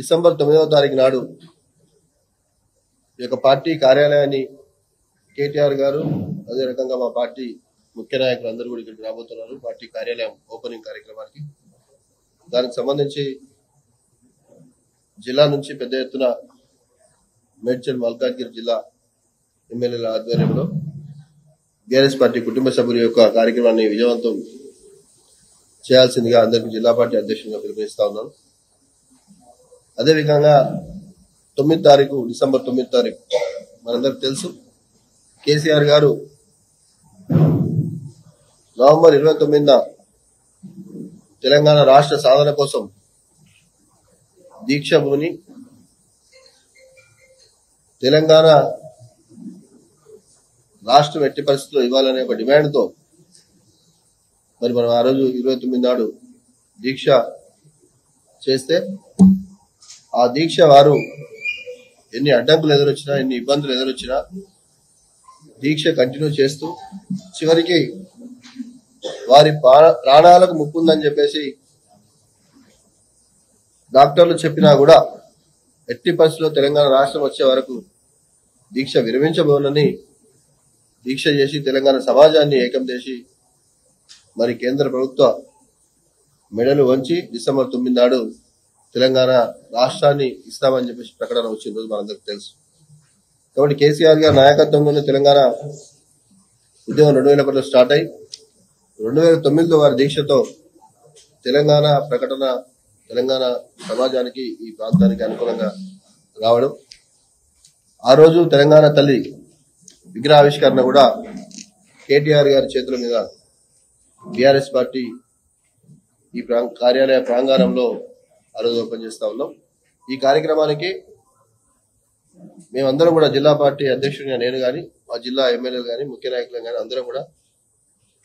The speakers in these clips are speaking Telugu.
డిసెంబర్ 9వ తారీఖు నాడు ఈ యొక్క పార్టీ కార్యాలయాన్ని కేటీఆర్ గారు అదే రకంగా మా పార్టీ ముఖ్య నాయకులు అందరూ కూడా ఇక్కడికి రాబోతున్నారు పార్టీ కార్యాలయం ఓపెనింగ్ కార్యక్రమానికి. దానికి సంబంధించి జిల్లా నుంచి పెద్ద ఎత్తున మేడ్చల్ మల్కాజ్గిరి జిల్లా ఎమ్మెల్యేల ఆధ్వర్యంలో బీఆర్ఎస్ పార్టీ కుటుంబ సభ్యుల యొక్క కార్యక్రమాన్ని విజయవంతం చేయాల్సిందిగా అందరికీ జిల్లా పార్టీ అధ్యక్షునిగా పిలుపునిస్తా ఉన్నాను. అదేవిధంగా డిసెంబర్ 9 తారీఖు మనందరికి తెలుసు, కేసీఆర్ గారు నవంబర్ 29న తెలంగాణ రాష్ట్ర సాధన కోసం దీక్ష భూని తెలంగాణ రాష్ట్రం ఎట్టి పరిస్థితుల్లో ఇవ్వాలనే ఒక డిమాండ్తో మరి మనం ఆ రోజు 29 నాడు దీక్ష చేస్తే ఆ దీక్ష వారు ఎన్ని అడ్డంకులు ఎదురొచ్చినా ఎన్ని ఇబ్బందులు ఎదురొచ్చినా దీక్ష కంటిన్యూ చేస్తూ చివరికి వారి ప్రాణాలకు ముప్పుందని చెప్పేసి డాక్టర్లు చెప్పినా కూడా ఎట్టి పరిస్థితుల్లో తెలంగాణ రాష్ట్రం వచ్చే వరకు దీక్ష విరమించబోనని దీక్ష చేసి తెలంగాణ సమాజాన్ని ఏకం చేసి మరి కేంద్ర ప్రభుత్వ మెడలు వంచి డిసెంబర్ 9 నాడు తెలంగాణ రాష్ట్రాన్ని ఇస్తామని చెప్పేసి ప్రకటన వచ్చిన రోజు మనందరికి తెలుసు. కాబట్టి కేసీఆర్ గారి నాయకత్వంలోనే తెలంగాణ ఉద్యమం 2010లో స్టార్ట్ అయి 2009లో వారి దీక్షతో తెలంగాణ ప్రకటన తెలంగాణ సమాజానికి ఈ ప్రాంతానికి అనుకూలంగా రావడం, ఆ రోజు తెలంగాణ తల్లి విగ్రహావిష్కరణ కూడా కేటీఆర్ గారి చేతుల మీద బీఆర్ఎస్ పార్టీ ఈ కార్యాలయ ప్రాంగణంలో ఆ రోజు ఓపెన్ చేస్తా ఉన్నాం. ఈ కార్యక్రమానికి మేమందరం కూడా జిల్లా పార్టీ అధ్యక్షుడిగా నేను కానీ మా జిల్లా ఎమ్మెల్యేలు కానీ ముఖ్య నాయకులు కానీ అందరం కూడా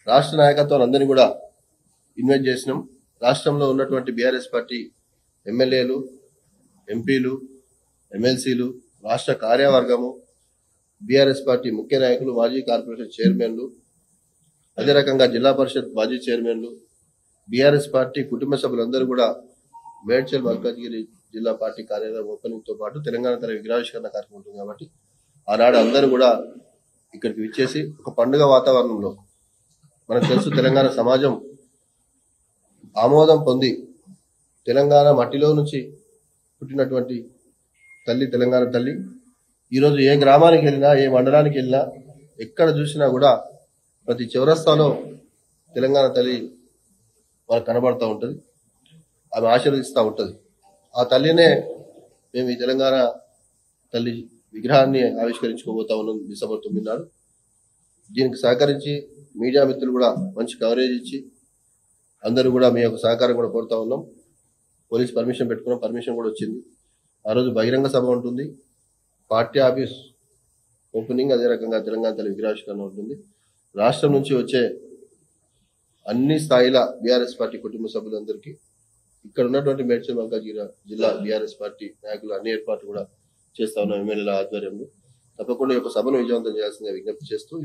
రాష్ట్ర నాయకత్వాన్ని అందరినీ కూడా ఇన్వైట్ చేసినాం. రాష్ట్రంలో ఉన్నటువంటి బీఆర్ఎస్ పార్టీ ఎమ్మెల్యేలు, ఎంపీలు, ఎమ్మెల్సీలు, రాష్ట్ర కార్యవర్గము, బీఆర్ఎస్ పార్టీ ముఖ్య నాయకులు, మాజీ కార్పొరేషన్ చైర్మన్లు, అదే రకంగా జిల్లా పరిషత్ మాజీ చైర్మన్లు, బీఆర్ఎస్ పార్టీ కుటుంబ సభ్యులందరూ కూడా మేడ్చల్ మల్కాజ్గిరి జిల్లా పార్టీ కార్యాలయం ఓపెనింగ్ తో పాటు తెలంగాణ తన విగ్రహావిష్కరణ కార్యక్రమం ఉంటుంది కాబట్టి ఆనాడు అందరూ కూడా ఇక్కడికి విచ్చేసి ఒక పండుగ వాతావరణంలో, మనకు తెలుసు తెలంగాణ సమాజం ఆమోదం పొంది తెలంగాణ మట్టిలో నుంచి పుట్టినటువంటి తల్లి తెలంగాణ తల్లి ఈరోజు ఏ గ్రామానికి వెళ్ళినా ఏ మండలానికి వెళ్ళినా ఎక్కడ చూసినా కూడా ప్రతి చౌరస్తాలో తెలంగాణ తల్లి మనకు కనబడుతూ ఉంటుంది, ఆమె ఆశీర్వదిస్తూ ఉంటుంది. ఆ తల్లినే మేము ఈ తెలంగాణ తల్లి విగ్రహాన్ని ఆవిష్కరించుకోబోతా ఉన్నాం డిసెంబర్ 9 నాడు. దీనికి సహకరించి మీడియా మిత్రులు కూడా మంచి కవరేజ్ ఇచ్చి అందరూ కూడా మీ యొక్క సహకారం కూడా కోరుతా ఉన్నాం. పోలీస్ పర్మిషన్ పెట్టుకున్నాం, పర్మిషన్ కూడా వచ్చింది. ఆ రోజు బహిరంగ సభ ఉంటుంది, పార్టీ ఆఫీస్ ఓపెనింగ్, అదే రకంగా తెలంగాణ తల్లి విగ్రహావిష్కరణ ఉంటుంది. రాష్ట్రం నుంచి వచ్చే అన్ని స్థాయిల బీఆర్ఎస్ పార్టీ కుటుంబ సభ్యులందరికీ ఇక్కడ ఉన్నటువంటి మేడ్చల్ మల్కాజ్గిరి జిల్లా బీఆర్ఎస్ పార్టీ నాయకులు అన్ని ఏర్పాట్లు కూడా చేస్తా ఉన్నాం ఎమ్మెల్యేల ఆధ్వర్యంలో. తప్పకుండా ఈ యొక్క సభను విజయవంతం చేయాల్సిందిగా విజ్ఞప్తి చేస్తూ